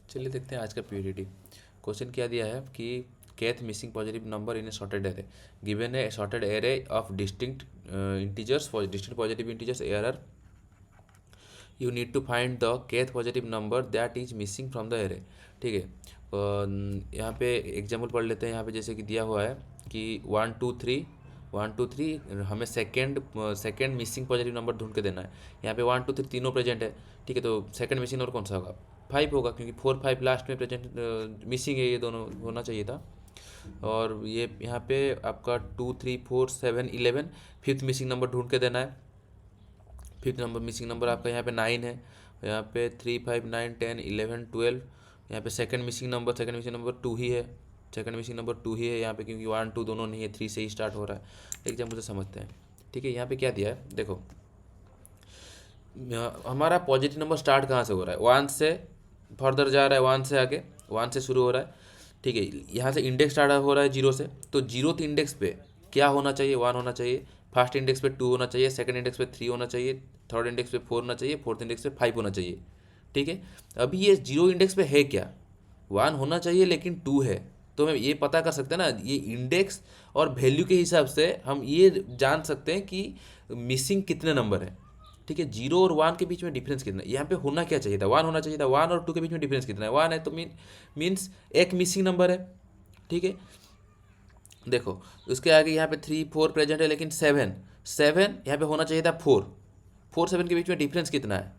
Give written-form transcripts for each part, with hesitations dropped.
चलिए देखते हैं आज का पीडीटी। क्वेश्चन क्या दिया है कि kth missing positive number in a sorted array, given a sorted array of distinct integers for distinct positive integers array, you need to find the kth positive number that is missing from the array. ठीक है, यहाँ पे example पढ़ लेते हैं। यहाँ पे जैसे कि दिया हुआ है कि 1 2 3 हमें सेकेंड मिसिंग पॉजिटिव नंबर ढूंढ के देना है। यहाँ पे 1 2 3 तीनों प्रेजेंट है। ठीक है, तो सेकेंड मिसिंग नंबर कौन सा होगा? 5 होगा, क्योंकि 4 5 लास्ट में प्रेजेंट मिसिंग है, ये दोनों होना चाहिए था। और ये यहाँ पे आपका 2 3 4 7 11 फिफ्थ मिसिंग नंबर ढूंढ के देना है। फिफ्थ नंबर मिसिंग नंबर आपका यहाँ पे 9 है। यहाँ पे 3 5 9 10 11 12। यहाँ पे सेकंड मिसिंग नंबर 2 ही है। सेकंड मिसिंग नंबर 2 ही है यहाँ पे, क्योंकि 1 2 दोनों नहीं है, 3 से ही स्टार्ट हो रहा है। एग्जाम्पल से समझते हैं। ठीक है, यहाँ पे क्या दिया है देखो। हमारा पॉजिटिव नंबर स्टार्ट कहाँ से हो रहा है? 1 से फर्दर जा रहा है, 1 से आगे 1 से शुरू हो रहा है। ठीक है, यहाँ से इंडेक्स स्टार्ट हो रहा है 0 से, तो जीरोथ इंडेक्स पे क्या होना चाहिए? 1 होना चाहिए। फर्स्ट इंडेक्स पे 2 होना चाहिए, सेकंड इंडेक्स पे 3 होना चाहिए, थर्ड इंडेक्स पे 4 होना चाहिए, फोर्थ इंडेक्स पे 5 होना चाहिए। ठीक है, अभी ये जीरो इंडेक्स पे है क्या? 1 होना चाहिए लेकिन 2 है। तो हम ये पता कर सकते हैं ना, ये इंडेक्स और वैल्यू के हिसाब से हम ये जान सकते हैं कि मिसिंग कितने नंबर है। ठीक है, 0 और 1 के बीच में डिफरेंस कितना है? यहाँ पे होना क्या चाहिए था? 1 होना चाहिए था। 1 और 2 के बीच में डिफरेंस कितना है? 1 है, तो मीन्स एक मिसिंग नंबर है। ठीक है, देखो उसके आगे यहाँ पे 3 4 प्रेजेंट है, लेकिन 7 यहाँ पे होना चाहिए था। 4 7 के बीच में डिफरेंस कितना है?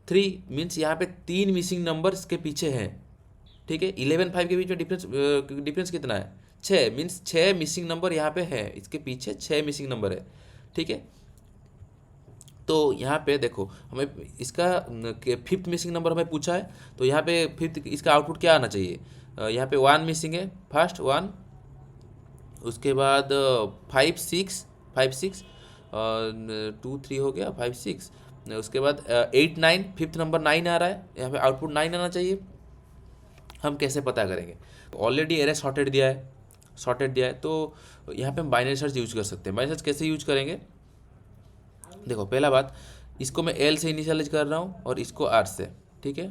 3, मीन्स यहाँ पे 3 मिसिंग नंबर इसके पीछे हैं। ठीक है, 11 5 के बीच में डिफरेंस कितना है? 6, मीन्स 6 मिसिंग नंबर यहाँ पे है, इसके पीछे 6 मिसिंग नंबर है। ठीक है, तो यहाँ पे देखो हमें इसका फिफ्थ मिसिंग नंबर हमें पूछा है, तो यहाँ पे फिफ्थ इसका आउटपुट क्या आना चाहिए? यहाँ पे 1 मिसिंग है, फर्स्ट 1, उसके बाद 5 6 2 3 हो गया, 5 6, उसके बाद 8 9, फिफ्थ नंबर 9 आ रहा है, यहाँ पे आउटपुट 9 आना चाहिए। हम कैसे पता करेंगे? ऑलरेडी एरे सॉर्टेड दिया है, तो यहाँ पे हम बाइनरी सर्च यूज कर सकते हैं। बाइनरी सर्च कैसे यूज करेंगे? देखो पहला बात, इसको मैं एल से इनिशियलाइज कर रहा हूँ और इसको आर से। ठीक है,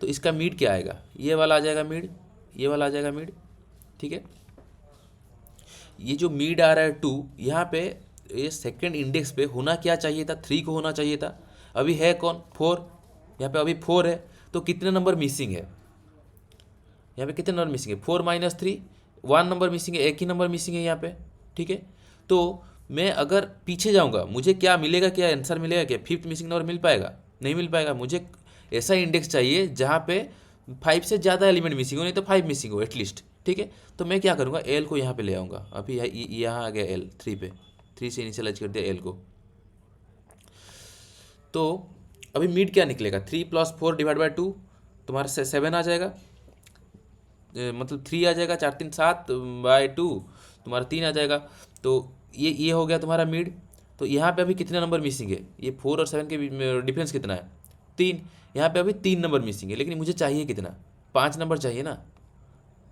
तो इसका मीड क्या आएगा? ये वाला आ जाएगा मीड, ये वाला आ जाएगा मीड। ठीक है, ये जो मीड आ रहा है 2, यहाँ पे ये सेकंड इंडेक्स पे होना क्या चाहिए था? 3 को होना चाहिए था। अभी है कौन? 4। यहाँ पे अभी 4 है, तो कितने नंबर मिसिंग है? यहाँ पे कितने नंबर मिसिंग है? 4 - 3, 1 नंबर मिसिंग है, एक ही नंबर मिसिंग है यहाँ पे। ठीक है, तो मैं अगर पीछे जाऊँगा, मुझे क्या मिलेगा? क्या आंसर मिलेगा? क्या फिफ्थ मिसिंग नंबर मिल पाएगा? नहीं मिल पाएगा। मुझे ऐसा इंडेक्स चाहिए जहाँ पे 5 से ज़्यादा एलिमेंट मिसिंग हो, नहीं तो 5 मिसिंग हो एटलीस्ट। ठीक है, तो मैं क्या करूँगा? एल को यहाँ पे ले आऊँगा। अभी यहाँ आ गया एल 3 पे, 3 से इनिशियलाइज कर दिया एल को। तो अभी मीड क्या निकलेगा? 3 + 4 ÷ 2 तुम्हारा 7 आ जाएगा। मतलब 3 आ जाएगा, 4 3 7/2 तुम्हारा 3 आ जाएगा। तो ये हो गया तुम्हारा मीड। तो यहाँ पे अभी कितने नंबर मिसिंग है? ये 4 और 7 के बीच में डिफरेंस कितना है? 3। यहाँ पे अभी 3 नंबर मिसिंग है, लेकिन मुझे चाहिए कितना? 5 नंबर चाहिए ना।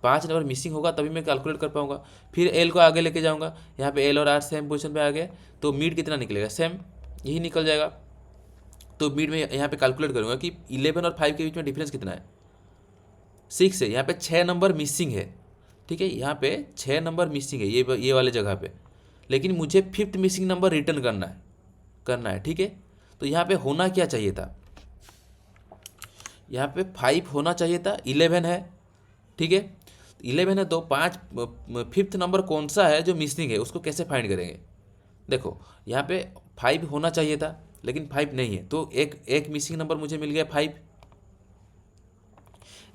5 नंबर मिसिंग होगा तभी मैं कैलकुलेट कर पाऊंगा। फिर एल को आगे लेके जाऊंगा, यहाँ पे एल और आर सेम पोजीशन पे आ गए, तो मीड कितना निकलेगा? सेम, यही निकल जाएगा। तो मीड में यहाँ पे कैलकुलेट करूँगा कि 11 और 5 के बीच में डिफरेंस कितना है? 6 है। यहाँ पे 6 नंबर मिसिंग है। ठीक है, यहाँ पे 6 नंबर मिसिंग है, ये वाले जगह पे, लेकिन मुझे फिफ्थ मिसिंग नंबर रिटर्न करना है। ठीक है, तो यहाँ पे होना क्या चाहिए था? यहाँ पे 5 होना चाहिए था, 11 है। ठीक है, 11 है, तो 5 फिफ्थ नंबर कौन सा है जो मिसिंग है, उसको कैसे फाइंड करेंगे? देखो यहाँ पे 5 होना चाहिए था, लेकिन 5 नहीं है, तो एक मिसिंग नंबर मुझे मिल गया 5।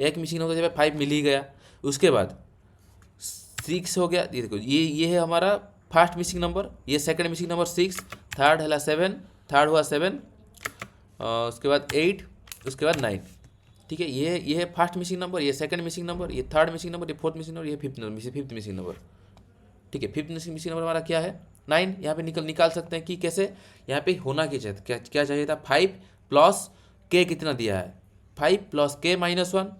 एक मिसिंग नंबर जब 5 मिल ही गया, उसके बाद 6 हो गया। ये देखो, ये है हमारा फर्स्ट मिसिंग नंबर, ये सेकंड मिसिंग नंबर 6, थर्ड है 7, थर्ड हुआ 7, उसके बाद 8, उसके बाद 9। ठीक है, ये है फर्स्ट मिसिंग नंबर, ये सेकंड मिसिंग नंबर, ये थर्ड मिसिंग नंबर, ये फोर्थ मिसिंग नंबर, ये फिफ्थ मिसिंग नंबर। ठीक है, फिफ्थ मिसिंग नंबर हमारा क्या है? 9। यहाँ पे निकाल सकते हैं कि कैसे? यहाँ पे होना क्या चाहिए था? 5 + k कितना दिया है? 5 + k - 1,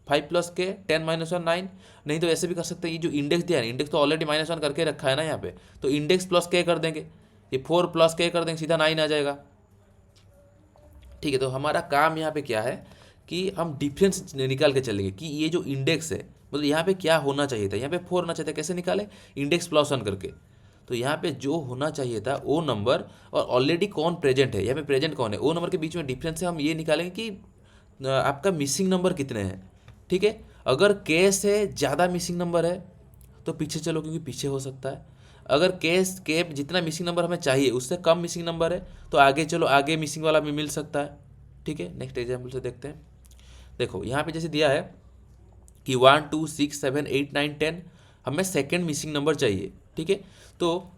5 + k 10 - 1 9। नहीं तो ऐसे भी कर सकते हैं, ये जो इंडेक्स दिया है, इंडेक्स तो ऑलरेडी -1 करके रखा है ना यहाँ पे, तो इंडेक्स + k कर देंगे, ये 4 + k कर देंगे, सीधा 9 आ जाएगा। ठीक है, तो हमारा काम यहाँ पे क्या है कि हम डिफरेंस निकाल के चलेंगे कि ये जो इंडेक्स है मतलब यहाँ पे क्या होना चाहिए था, यहाँ पे 4 होना चाहिए था, कैसे निकाले, इंडेक्स प्लस 1 करके। तो यहाँ पे जो होना चाहिए था वो नंबर और ऑलरेडी कौन प्रेजेंट है, यहाँ पे प्रेजेंट कौन है, वो नंबर के बीच में डिफरेंस है, हम ये निकालेंगे कि आपका मिसिंग नंबर कितने हैं। ठीक है, अगर के से ज़्यादा मिसिंग नंबर है तो पीछे चलो, क्योंकि पीछे हो सकता है। अगर के जितना मिसिंग नंबर हमें चाहिए उससे कम मिसिंग नंबर है तो आगे चलो, आगे मिसिंग वाला भी मिल सकता है। ठीक है, नेक्स्ट एग्जाम्पल से देखते हैं। देखो यहाँ पे जैसे दिया है कि 1 2 6 7 8 9 10 हमें सेकेंड मिसिंग नंबर चाहिए। ठीक है, तो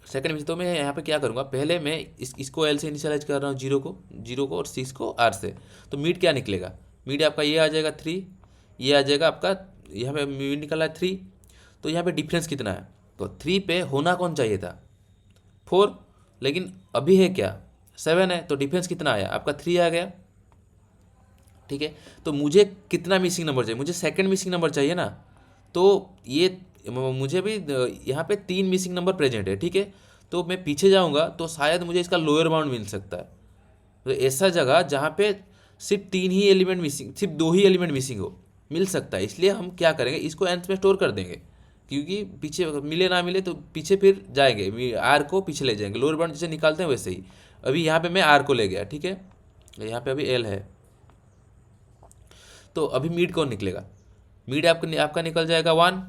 सेकंड मिसिंग, तो मैं यहाँ पे क्या करूँगा, पहले मैं इसको एल से इनिशियलाइज कर रहा हूँ, जीरो को और 6 को आर से। तो मीड क्या निकलेगा, मीड आपका ये आ जाएगा 3, ये आ जाएगा आपका, यहाँ पे मीड निकला है 3। तो यहाँ पे डिफरेंस कितना है, तो 3 पे होना कौन चाहिए था 4, लेकिन अभी है क्या 7 है, तो डिफरेंस कितना आया आपका 3 आ गया। ठीक है, तो मुझे कितना मिसिंग नंबर चाहिए, मुझे सेकंड मिसिंग नंबर चाहिए ना। तो ये मुझे भी यहाँ पे 3 मिसिंग नंबर प्रेजेंट है। ठीक है, तो मैं पीछे जाऊँगा तो शायद मुझे इसका लोअर बाउंड मिल सकता है। तो ऐसा जगह जहाँ पे सिर्फ 3 ही एलिमेंट मिसिंग, सिर्फ 2 ही एलिमेंट मिसिंग हो, मिल सकता है। इसलिए हम क्या करेंगे, इसको एंथ में स्टोर कर देंगे, क्योंकि पीछे मिले ना मिले तो पीछे फिर जाएंगे, आर को पीछे ले जाएंगे, लोअर बाउंड जैसे निकालते हैं वैसे ही। अभी यहाँ पे मैं आर को ले गया, ठीक है, यहाँ पे अभी एल है, तो अभी मीड कौन निकलेगा, मीड आपका निकल जाएगा 1।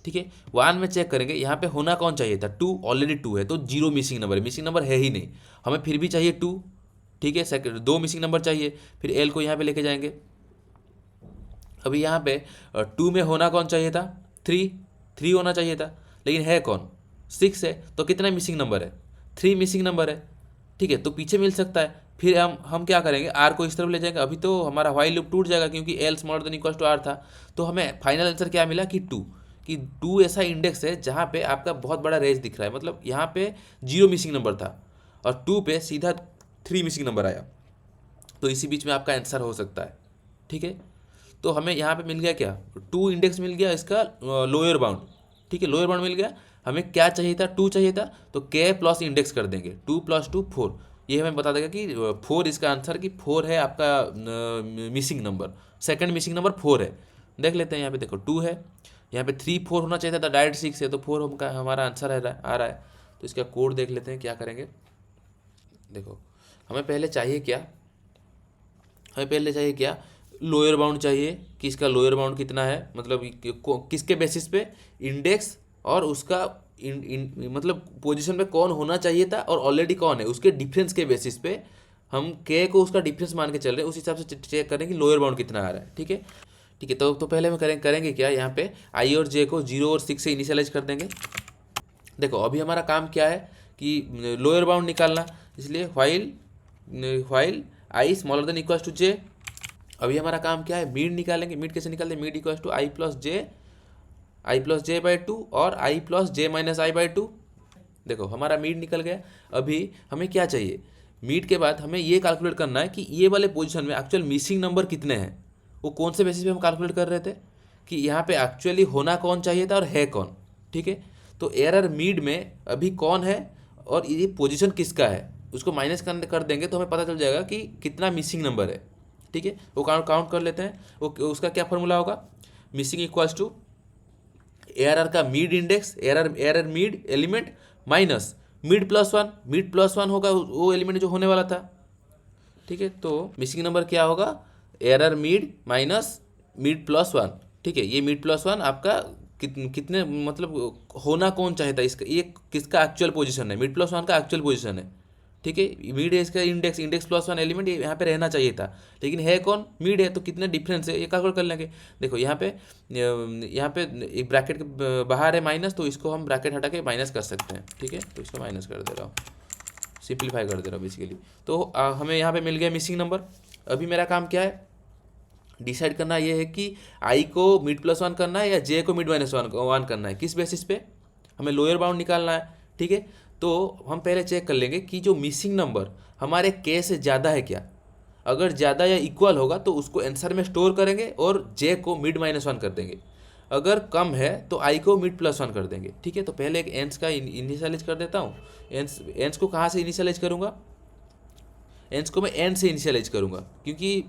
ठीक है, 1 में चेक करेंगे यहाँ पे होना कौन चाहिए था 2, ऑलरेडी 2 है तो 0 मिसिंग नंबर है, मिसिंग नंबर है ही नहीं, हमें फिर भी चाहिए 2। ठीक है, सेकंड 2 मिसिंग नंबर चाहिए, फिर एल को यहाँ पे लेके जाएंगे। अभी यहाँ पे 2 में होना कौन चाहिए था 3 होना चाहिए था, लेकिन है कौन 6 है, तो कितना मिसिंग नंबर है 3 मिसिंग नंबर है। ठीक है, तो पीछे मिल सकता है, फिर हम क्या करेंगे, आर को इस तरफ ले जाएंगे। अभी तो हमारा व्हाइल लूप टूट जाएगा क्योंकि L smaller than equal to R था। तो हमें फाइनल आंसर क्या मिला कि 2, कि 2 ऐसा इंडेक्स है जहाँ पे आपका बहुत बड़ा रेंज दिख रहा है, मतलब यहाँ पे 0 मिसिंग नंबर था और 2 पे सीधा 3 मिसिंग नंबर आया, तो इसी बीच में आपका आंसर हो सकता है। ठीक है, तो हमें यहाँ पे मिल गया क्या 2 इंडेक्स मिल गया, इसका लोअर बाउंड। ठीक है, लोअर बाउंड मिल गया, हमें क्या चाहिए था 2 चाहिए था, तो के प्लस इंडेक्स कर देंगे, 2 + 2 4। ये हमें बता देगा कि 4 इसका आंसर, कि 4 है आपका missing number, second missing number 4 है। देख लेते हैं, यहाँ पे देखो 2 है, यहाँ पे 3 4 होना चाहिए था, डायरेक्ट 6 है, तो 4 हमारा आंसर आ रहा है। तो इसका कोड देख लेते हैं क्या करेंगे। देखो हमें पहले चाहिए क्या, लोअर बाउंड चाहिए, कि इसका लोअर बाउंड कितना है, मतलब किसके बेसिस पे, इंडेक्स और उसका मतलब पोजीशन पे कौन होना चाहिए था और ऑलरेडी कौन है, उसके डिफरेंस के बेसिस पे हम के को उसका डिफरेंस मान के चल रहे हैं, उस हिसाब से चेक करें कि लोअर बाउंड कितना आ रहा है। ठीक है, ठीक है, तो पहले हम करेंगे क्या, यहाँ पे आई और जे को 0 और 6 से इनिशियलाइज कर देंगे। देखो अभी हमारा काम क्या है कि लोअर बाउंड निकालना, इसलिए while I smaller than equal to J. अभी हमारा काम क्या है, मीड निकालेंगे। मीड कैसे निकालते हैं, mid equal to I plus J by 2 और I plus J minus I by 2। देखो हमारा मीड निकल गया। अभी हमें क्या चाहिए, मीड के बाद हमें ये कैलकुलेट करना है कि ये वाले पोजीशन में एक्चुअल मिसिंग नंबर कितने हैं, वो कौन से बेसिस पे हम कैलकुलेट कर रहे थे, कि यहाँ पे एक्चुअली होना कौन चाहिए था और है कौन। ठीक है, तो एरर मीड में अभी कौन है और ये पोजीशन किसका है, उसको माइनस कर देंगे तो हमें पता चल जाएगा कि कितना मिसिंग नंबर है। ठीक है, वो काउंट कर लेते हैं। वो उसका क्या फॉर्मूला होगा, मिसिंग इक्वल्स टू एरर का mid index, array mid element minus mid plus one होगा वो एलिमेंट जो होने वाला था। ठीक है, तो मिसिंग नंबर क्या होगा, array mid minus mid plus 1। ठीक है, ये मीड प्लस 1 आपका कितने मतलब होना कौन चाहिए था, इसका ये किसका एक्चुअल पोजीशन है, मीड प्लस 1 का एक्चुअल पोजीशन है। ठीक है, मीड है इसका इंडेक्स प्लस 1 एलिमेंट यहाँ पे रहना चाहिए था, लेकिन है कौन, मीड है, तो कितने डिफरेंस है ये कैलकुलेट कर लेंगे। देखो यहाँ पे एक ब्रैकेट के बाहर है माइनस, तो इसको हम ब्रैकेट हटा के माइनस कर सकते हैं। ठीक है, तो इसको माइनस कर दे रहा हूँ, सिंप्लीफाई कर दे रहा हूँ बेसिकली। तो हमें यहाँ पे मिल गया मिसिंग नंबर। अभी मेरा काम क्या है, डिसाइड करना ये है कि आई को मिड प्लस 1 करना है या जे को मिड माइनस 1 करना है, किस बेसिस पे, हमें लोअर बाउंड निकालना है। ठीक है, तो हम पहले चेक कर लेंगे कि जो मिसिंग नंबर हमारे के से ज़्यादा है क्या, अगर ज़्यादा या इक्वल होगा तो उसको आंसर में स्टोर करेंगे और जे को मिड माइनस 1 कर देंगे, अगर कम है तो आई को मिड प्लस 1 कर देंगे। ठीक है, तो पहले एक एंस का इनिशियलाइज कर देता हूँ। एंस को कहाँ से इनिशियलाइज करूँगा, एंस को मैं एन से इनिशियलाइज करूँगा, क्योंकि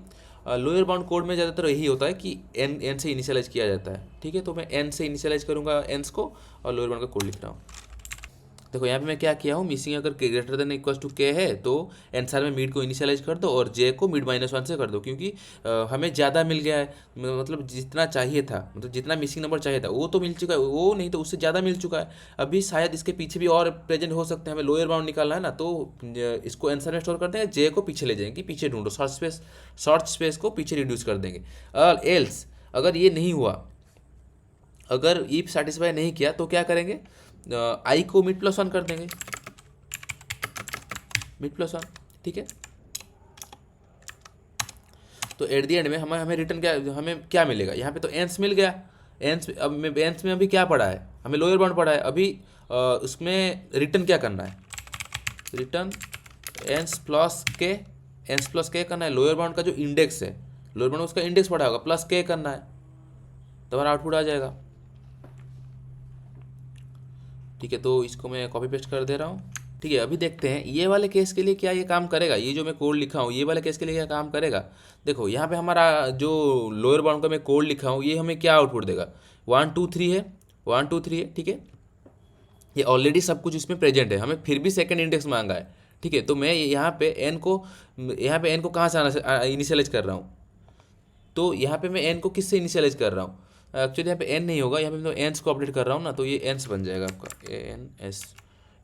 लोअर बाउंड कोड में ज़्यादातर यही होता है कि एन से इनिशियलाइज किया जाता है। ठीक है, तो मैं एन से इनिशियलाइज करूँगा एंस को और लोअर बाउंड का कोड लिख रहा हूँ। देखो यहाँ पे मैं क्या किया हूँ, मिसिंग अगर greater than equal to K है तो आंसर में मिड को इनिशियलाइज कर दो और जे को मिड -1 से कर दो, क्योंकि हमें ज़्यादा मिल गया है, मतलब जितना चाहिए था, मतलब जितना मिसिंग नंबर चाहिए था वो तो मिल चुका है, वो नहीं तो उससे ज़्यादा मिल चुका है। अभी शायद इसके पीछे भी और प्रेजेंट हो सकते हैं, हमें लोअर बाउंड निकालना है ना, तो इसको आंसर में स्टोर करते हैं, जे को पीछे ले जाएंगे, पीछे ढूंढो, शॉर्ट स्पेस को पीछे रिड्यूस कर देंगे। एल्स अगर ये नहीं हुआ, अगर ईफ सेटिस्फाई नहीं किया तो क्या करेंगे, आई को मिड +1 कर देंगे, मिड +1। ठीक है, तो एट दी एंड में हमें रिटर्न क्या, हमें क्या मिलेगा, यहाँ पे तो एंस मिल गया। एंस अब में एंस में अभी क्या पड़ा है, हमें लोअर बाउंड पड़ा है। अभी उसमें रिटर्न क्या करना है, रिटर्न एंस प्लस के करना है। लोअर बाउंड का जो इंडेक्स है, लोअर बाउंड उसका इंडेक्स पड़ा होगा, प्लस के करना है, तो हमारा आउटपुट आ जाएगा। ठीक है, तो इसको मैं कॉपी पेस्ट कर दे रहा हूँ। ठीक है, अभी देखते हैं ये वाले केस के लिए क्या ये काम करेगा, ये जो मैं कोड लिखा हूँ ये वाले केस के लिए क्या काम करेगा। देखो यहाँ पे हमारा जो लोअर बाउंड का मैं कोड लिखा हूँ ये हमें क्या आउटपुट देगा, 1 2 3 है, 1 2 3 है। ठीक है, ये ऑलरेडी सब कुछ इसमें प्रेजेंट है, हमें फिर भी सेकंड इंडेक्स मांगा है। ठीक है, तो मैं यहाँ पे एन को कहाँ से इनिशियलाइज कर रहा हूँ, तो यहाँ पे मैं एन को किससे इनिशियलाइज कर रहा हूँ, एक्चुअली यहाँ पे एन नहीं होगा, यहाँ पे मैं एन्स को अपडेट कर रहा हूँ ना, तो ये एन्स बन जाएगा आपका ANS।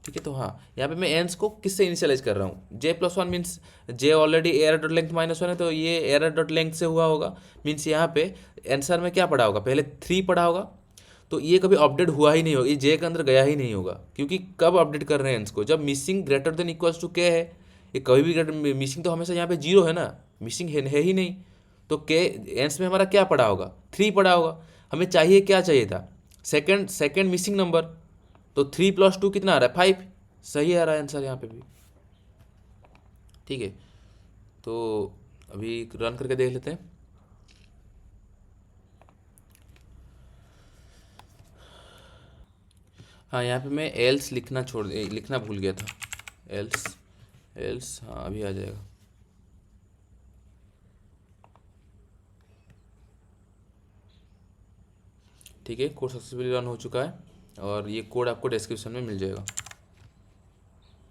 ठीक है, तो हाँ यहाँ पे मैं एन्स को किससे इनिशियलाइज कर रहा हूँ, J+1 मीन्स जे ऑलरेडी एरर डॉट लेंथ -1 है, तो ये एरर डॉट लेंथ से हुआ होगा, मीन्स यहाँ पे आंसर में क्या पड़ा होगा, पहले 3 पड़ा होगा, तो ये कभी अपडेट हुआ ही नहीं होगा, ये जे के अंदर गया ही नहीं होगा, क्योंकि कब अपडेट कर रहे हैं एन्स को, जब missing greater than equals to K है। ये कभी भी मिसिंग तो हमेशा यहाँ पे 0 है ना, मिसिंग है ही नहीं, तो के एंस में हमारा क्या पड़ा होगा, 3 पड़ा होगा। हमें चाहिए क्या चाहिए था, सेकंड मिसिंग नंबर, तो 3 + 2 कितना आ रहा है, 5, सही आ रहा है आंसर यहाँ पे भी। ठीक है, तो अभी रन करके देख लेते हैं। हाँ यहाँ पे मैं एल्स लिखना भूल गया था, एल्स एल्स, हाँ अभी आ जाएगा। ठीक है, कोड सक्सेसफुली रन हो चुका है और ये कोड आपको डिस्क्रिप्शन में मिल जाएगा।